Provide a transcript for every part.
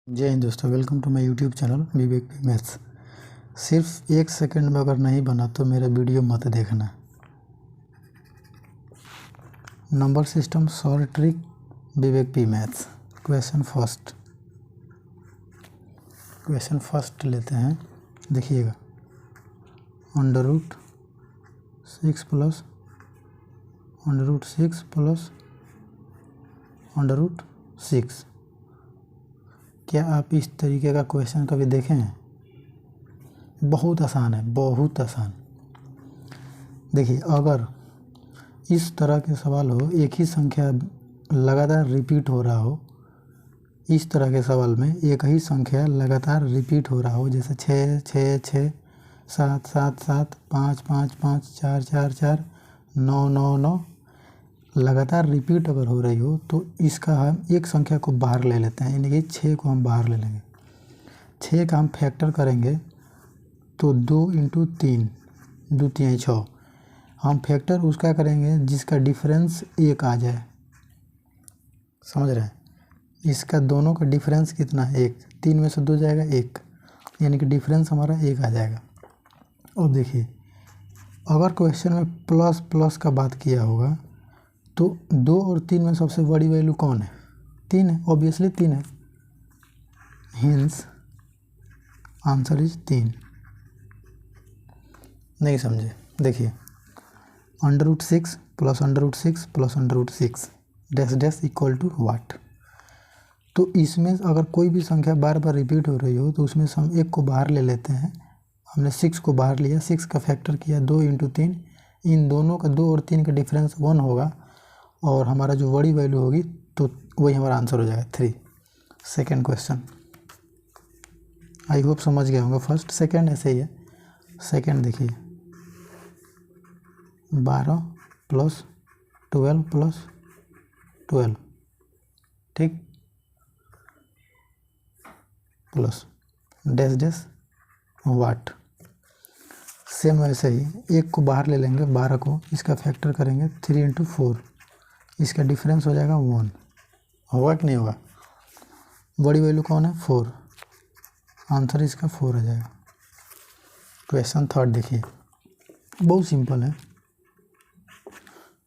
जय हिंद दोस्तों, welcome to my YouTube channel Vivek maths. सिर्फ 1 सेकंड में अगर नहीं बना तो मेरा वीडियो मत देखना। नंबर सिस्टम सॉल्व ट्रिक विवेक पी मैथ्स। क्वेश्चन फर्स्ट लेते हैं। देखिएगा, √6 प्लस √6 प्लस √6। क्या आप इस तरीके का क्वेश्चन कभी देखे हैं? बहुत आसान है, बहुत आसान। देखिए, अगर इस तरह के सवाल हो, एक ही संख्या लगातार रिपीट हो रहा हो, इस तरह के सवाल में एक ही संख्या लगातार रिपीट हो रहा हो, जैसे 6 6 6 7 7 7 5 5 5 4 4 4 9 9 9 लगातार रिपीट अगर हो रही हो तो इसका हम एक संख्या को बाहर ले लेते हैं, यानी कि 6 को हम बाहर ले लेंगे। 6 का हम फैक्टर करेंगे तो 2 × 3 2 3 6। हम फैक्टर उसका करेंगे जिसका डिफरेंस 1 आ जाए। समझ रहे हैं? इसका दोनों का डिफरेंस कितना है? 1। 3 में से 2 जाएगा 1, यानी कि डिफरेंस हमारा 1 आ जाएगा। और देखिए, अगर क्वेश्चन में प्लस प्लस का बात किया होगा तो 2 और 3 में सबसे बड़ी वैल्यू कौन है? 3 है, ऑब्वियसली 3 है। Hence answer is 3। नहीं समझे? देखिए, √6 plus √6 plus √6 dash dash equal to what? तो इसमें अगर कोई भी संख्या बार बार रिपीट हो रही हो तो उसमें से हम 1 को बाहर ले लेते हैं। हमने 6 को बाहर लिया, 6 का फैक्टर किया 2 × 3। इन दोनों का 2 और 3 का डिफरेंस 1 होगा और हमारा जो बड़ी वैल्यू होगी तो वही हमारा आंसर हो जाएगा 3। सेकेंड क्वेश्चन, आई होप समझ गए होंगे। फर्स्ट सेकेंड ऐसे ही है। सेकेंड देखिए, 12 प्लस 12 प्लस 12, ठीक, प्लस डैश डैश वाट। सेम वैसे ही 1 को बाहर ले लेंगे, 12 को, इसका फैक्टर करेंगे 3 × 4, इसका डिफरेंस हो जाएगा 1। होगा कि नहीं होगा? बड़ी वैल्यू कौन है? 4। आंसर इसका 4 आ जाएगा। क्वेश्चन थर्ड देखिए, बहुत सिंपल है।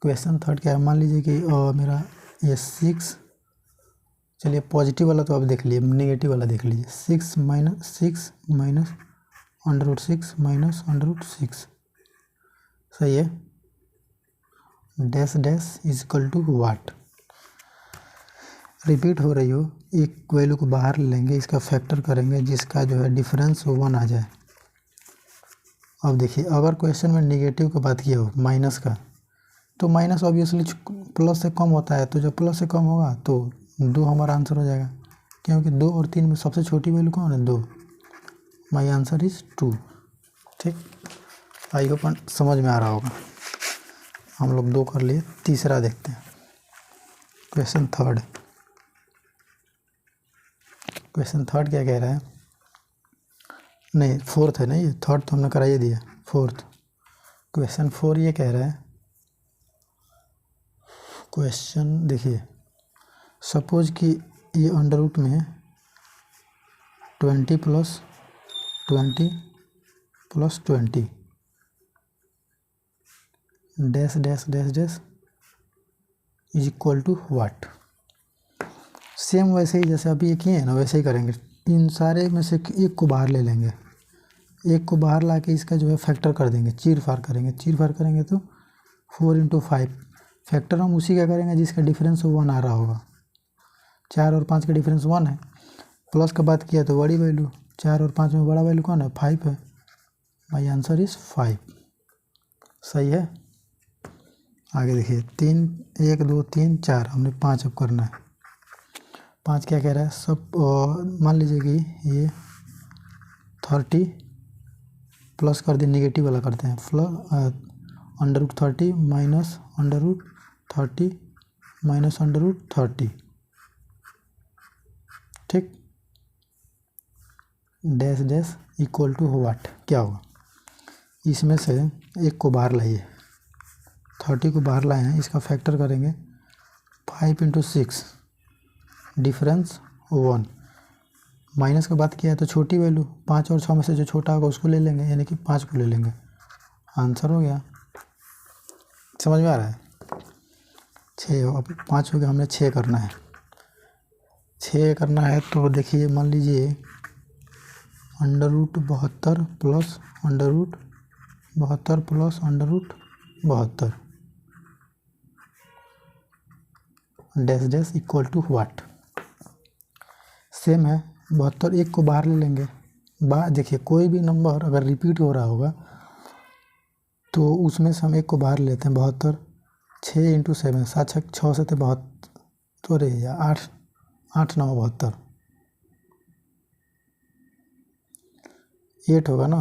क्वेश्चन थर्ड क्या है? मान लीजिए कि मेरा ये 6, चलिए पॉजिटिव वाला तो आप देख लीजिए, नेगेटिव वाला देख लीजिए। 6 माइनस √6 माइनस √6, सही है। Dash dash is equal to what? Repeat हो रही हो, एक वैल्यू को बाहर ले लेंगे, इसका फैक्टर करेंगे जिसका जो है डिफरेंस 1 आ जाए। अब देखिए, अगर क्वेश्चन में नेगेटिव का बात किया हो, माइनस का, तो माइनस ऑब्वियसली प्लस से कम होता है, तो जब प्लस से कम होगा तो 2 हमारा आंसर हो जाएगा, क्योंकि 2 और 3 में सबसे छोटी वैल्यू कौन है? 2। My answer is 2। ठीक, आई होप समझ में आ रहा होगा। हम लोग 2 कर लिए, तीसरा देखते हैं। क्वेश्चन थर्ड क्या कह रहा है? नहीं, फोर्थ है ना, ये थर्ड तो हमने कराइए दिया। फोर्थ, क्वेश्चन 4 ये कह रहा है। क्वेश्चन देखिए, सपोज कि ये अंडर में 20 plus 20 plus 20 dash dash dash dash is equal to what? Same वैसे ही जैसे अभी ये किए हैं ना, वैसे ही करेंगे। इन सारे में से 1 को बाहर ले लेंगे, 1 को बाहर ला के इसका जो है फैक्टर कर देंगे, चीर फाड़ करेंगे तो 4 × 5। फैक्टर हम उसी का करेंगे जिसका डिफरेंस 1 आ रहा होगा। 4 और 5 का डिफरेंस 1 है। प्लस का बात किया तो बड़ी वैल्यू, 4 और 5 में बड़ा वैल्यू कौन है? 5 है। My answer is 5। सही है। आगे देखिए, 3 1 2 3 4, हमने 5 अब करना है। 5 क्या कह रहा है? सब मान लीजिए कि ये 30 प्लस कर दे, नेगेटिव वाला करते हैं, √30 माइनस √30 माइनस √30, ठीक, dash dash equal to what? क्या होगा? इसमें से 1 को बाहर लाइए, 30 को बाहर लाए हैं, इसका फैक्टर करेंगे 5 × 6, डिफरेंस 1। माइनस का बात किया है तो छोटी वैल्यू 5 और 6 में से जो छोटा होगा उसको ले लेंगे, यानी कि 5 को ले लेंगे। आंसर हो गया। समझ में आ रहा है? 6 हो, अब 5 हो गया, हमने 6 करना है। 6 करना है तो देखिए, मान लीजिए √72 plus √72 plus √72 dash dash equal to what. Same है, 72 एक को बाहर ले लेंगे। देखिए कोई भी नंबर अगर रिपीट हो रहा होगा तो उसमें से हम एक को बाहर लेते हैं। 72 6 × 7 7 6 से 72 या 8 8 9 72 8 होगा ना,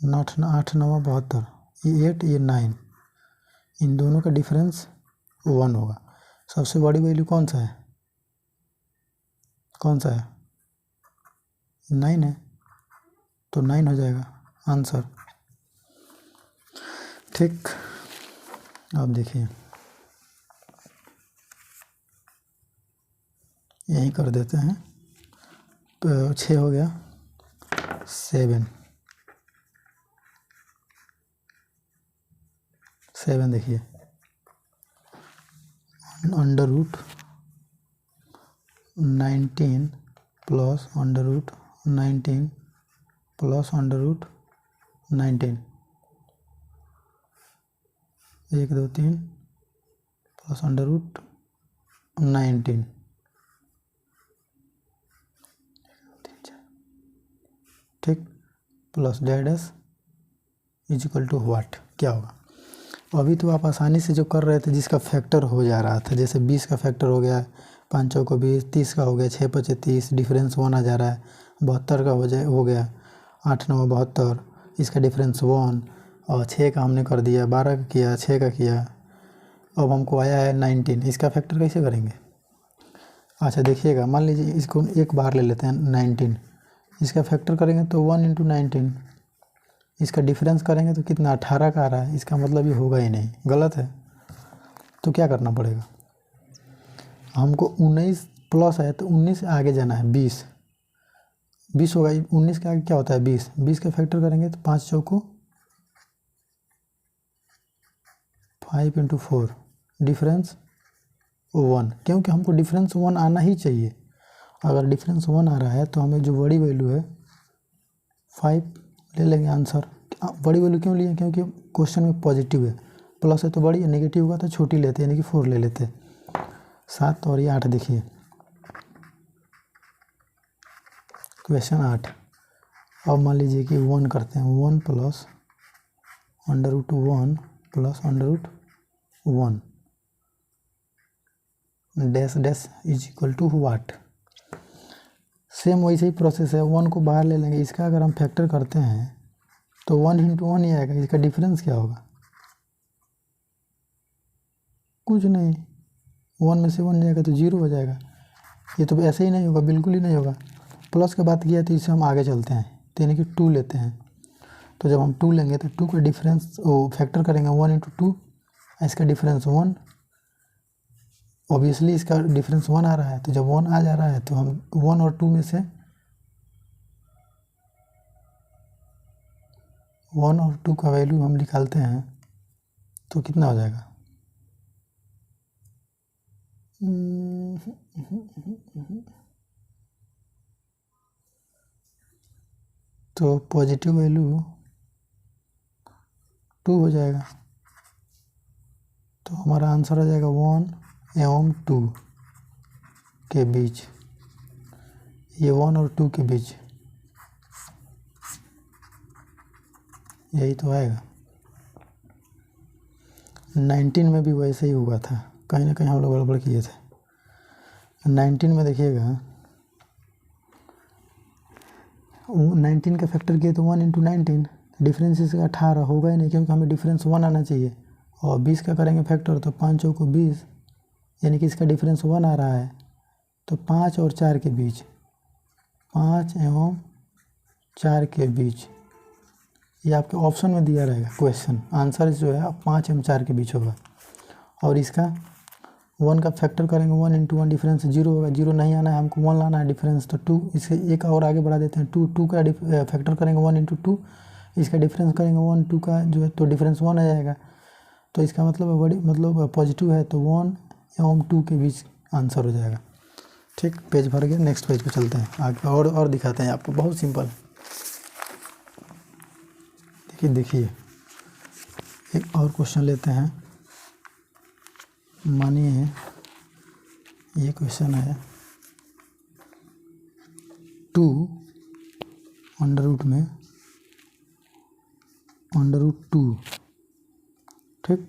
8 9 72, ये 8 ये 9, इन दोनों का डिफरेंस 1 होगा। सबसे बड़ी वैल्यू कौन सा है? 9 है, तो 9 हो जाएगा आंसर। ठीक, अब देखिए यही कर देते हैं। तो 6 हो गया, 7 देखिए, √19 प्लस √19 प्लस √19 1 2 3 प्लस √19 ठीक, plus dash is equal to what. क्या होगा? अभी तो आप आसानी से जो कर रहे थे, जिसका फैक्टर हो जा रहा था, जैसे 20 का फैक्टर हो गया, 5 चौको 20, 30 का हो गया, 6 5 30, डिफरेंस 1 आ जा रहा है। 72 का हो गया, 8 9 72, इसका डिफरेंस 1, और 6 का हमने कर दिया, 12 का किया, 6 का किया। अब हमको आया है 19, इसका फैक्टर कैसे करेंगे? अच्छा देखिएगा, मान लीजिए इसको एक बार ले लेते हैं 19, इसका फैक्टर करेंगे तो 1 × 19, इसका डिफरेंस करेंगे तो कितना 18 का आ रहा है, इसका मतलब ये होगा ही नहीं, गलत है। तो क्या करना पड़ेगा? हमको 19 प्लस है तो 19 से आगे जाना है, 20 होगा। 19 के आगे क्या होता है? 20 का फैक्टर करेंगे तो 5 चौको 5 × 4, डिफरेंस 1, क्योंकि हमको डिफरेंस 1 आना ही चाहिए। अगर डिफरेंस 1 आ रहा है तो हमें जो बड़ी वैल्यू है 5 ले लेंगे आंसर। बड़ी वैल्यू क्यों लिए? क्योंकि क्वेश्चन में पॉजिटिव है, प्लस है तो बड़ी है, नेगेटिव होगा तो छोटी लेते, यानी कि 4 ले लेते। 7 और ये 8 देखिए, क्वेश्चन 8। अब मान लीजिए कि 1 करते हैं, 1 plus √1 plus √1 dash dash is equal to what. Same वैसे ही प्रोसेस है, 1 को बाहर ले लेंगे, इसका अगर हम फैक्टर करते हैं तो 1 × 1 ही आएगा। इसका डिफरेंस क्या होगा? कुछ नहीं, 1 में से 1 जाएगा तो 0 हो जाएगा। ये तो ऐसे ही नहीं होगा, बिल्कुल ही नहीं होगा। प्लस की बात किया तो इससे हम आगे चलते हैं, तो यानी कि 2 लेते हैं। तो जब हम 2 लेंगे तो 2 का डिफरेंस फैक्टर करेंगे 1 × 2, इसका डिफरेंस 1, ऑब्वियसली इसका डिफरेंस 1 आ रहा है। तो जब 1 आ जा रहा है तो हम 1 और 2 में से 1 और 2 का वैल्यू हम निकालते हैं तो कितना हो जाएगा? तो पॉजिटिव वैल्यू 2 हो जाएगा। तो हमारा आंसर हो जाएगा 1 एवं 2 के बीच, ये 1 और 2 के बीच, यही तो आएगा। 19 में भी वैसे ही हुआ था, कहीं ना कहीं हम लोग गड़बड़ किए थे। 19 में देखिएगा, 19 का फैक्टर किए तो 1 × 19, डिफरेंस इसका 18 होगा ही नहीं, क्योंकि हमें डिफरेंस 1 आना चाहिए। और 20 का करेंगे फैक्टर तो 5 चौको 20, यानी कि इसका डिफरेंस 1 आ रहा है। तो 5 और 4 के बीच, 5 एवं 4 के बीच, ये आपके ऑप्शन में दिया रहेगा क्वेश्चन। आंसर जो है 5 एवं 4 के बीच होगा। और इसका 1 का फैक्टर करेंगे 1 इंटू 1 डिफरेंस 0 होगा, 0 नहीं आना है हमको, 1 लाना है डिफरेंस, तो 2 इसे एक और आगे बढ़ा देते हैं, 2 का फैक्टर करेंगे 1 इंटू 2, इसका डिफरेंस करेंगे 1 2 का जो है तो डिफरेंस 1 आ जाएगा, तो इसका मतलब है बड़ी मतलब पॉजिटिव है तो 1 एवं 2 के बीच आंसर हो जाएगा। ठीक, पेज भर गया, नेक्स्ट पेज पे चलते हैं आगे और दिखाते हैं आपको, बहुत सिंपल। देखिए एक और क्वेश्चन लेते हैं। मानिए ये क्वेश्चन है 2 अंडर रूट में अंडर रूट 2, ठीक,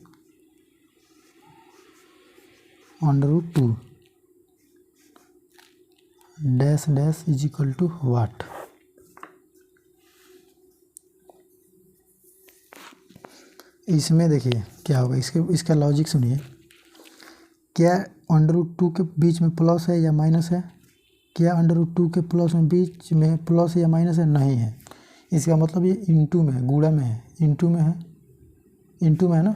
under root 2 dash dash is equal to what. इसमें देखिए क्या होगा, इसका लॉजिक सुनिए। क्या अंडर रूट 2 के बीच में प्लस है या माइनस है? क्या अंडर रूट 2 के प्लस में बीच में प्लस है या माइनस है? नहीं है। इसका मतलब ये इंटू में है, गुणा में है, इंटू में है, इंटू में है ना,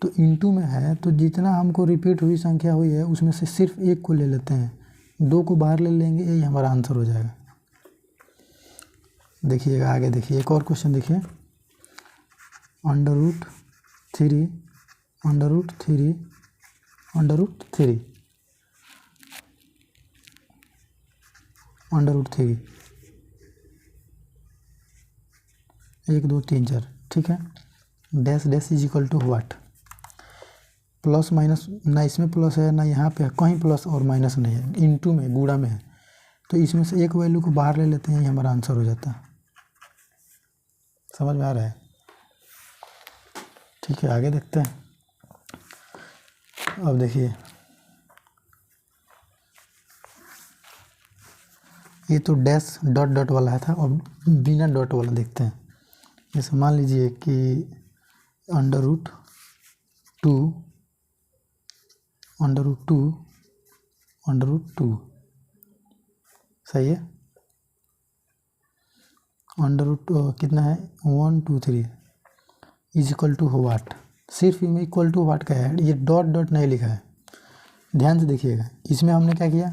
तो इंटू में है तो जितना हमको रिपीट हुई संख्या हुई है उसमें से सिर्फ एक को ले लेते हैं, 2 को बाहर ले लेंगे, यही हमारा आंसर हो जाएगा। देखिएगा आगे, देखिए एक और क्वेश्चन देखिए। Under root 3 under root 3 under root 3 under root 3 1 2 3 4, ठीक है। Dash dash is equal to what. Plus minus ना इसमें प्लस है ना यहाँ पे कहीं प्लस और माइनस नहीं है, इंटू में गुणा में है, तो इसमें से एक वैल्यू को बाहर ले लेते हैं, ये हमारा आंसर हो जाता है। समझ में आ रहा है? ठीक है, आगे देखते हैं। अब देखिए ये तो डैश डॉट डॉट वाला था, और बिना डॉट वाला देखते हैं। जैसे मान लीजिए कि under root 2 under root 2 under root 2, सही है। अंडर रूट कितना है 1 2 3 इज इक्वल टू वाट। सिर्फ इसमें इक्वल टू वाट का है, ये डॉट डॉट नहीं लिखा है। ध्यान से देखिएगा, इसमें हमने क्या किया,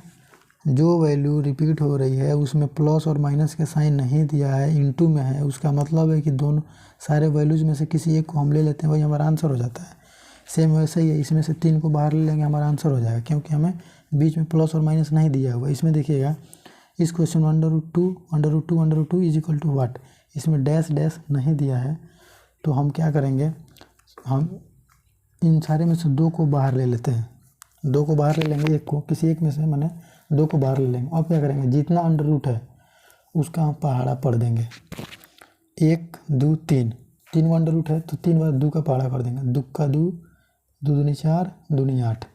जो वैल्यू रिपीट हो रही है उसमें प्लस और माइनस के साइन नहीं दिया है, इनटू में है, उसका मतलब है कि दोनों सारे वैल्यूज़ में से किसी एक को हम ले लेते हैं, वही हमारा आंसर हो जाता है। सेम वैसे ही है, इसमें से 3 को बाहर ले लेंगे, हमारा आंसर हो जाएगा, क्योंकि हमें बीच में प्लस और माइनस नहीं दिया हुआ। इसमें देखिएगा इस क्वेश्चन में under root 2 under root 2 under root 2 is equal to what, इसमें डैश डैश नहीं दिया है, तो हम क्या करेंगे, हम इन सारे में से 2 को बाहर ले लेते हैं, 2 को बाहर ले लेंगे, एक को किसी एक में से मैंने 2 को बाहर ले लेंगे। अब क्या करेंगे, जितना अंडर रूट है उसका हम पहाड़ा पढ़ देंगे। 1 2 3 3 अंडर रूट है तो 3 बार 2 का पहाड़ा कर देंगे, 2 का 2 2 दूनी 4 दूनी 8,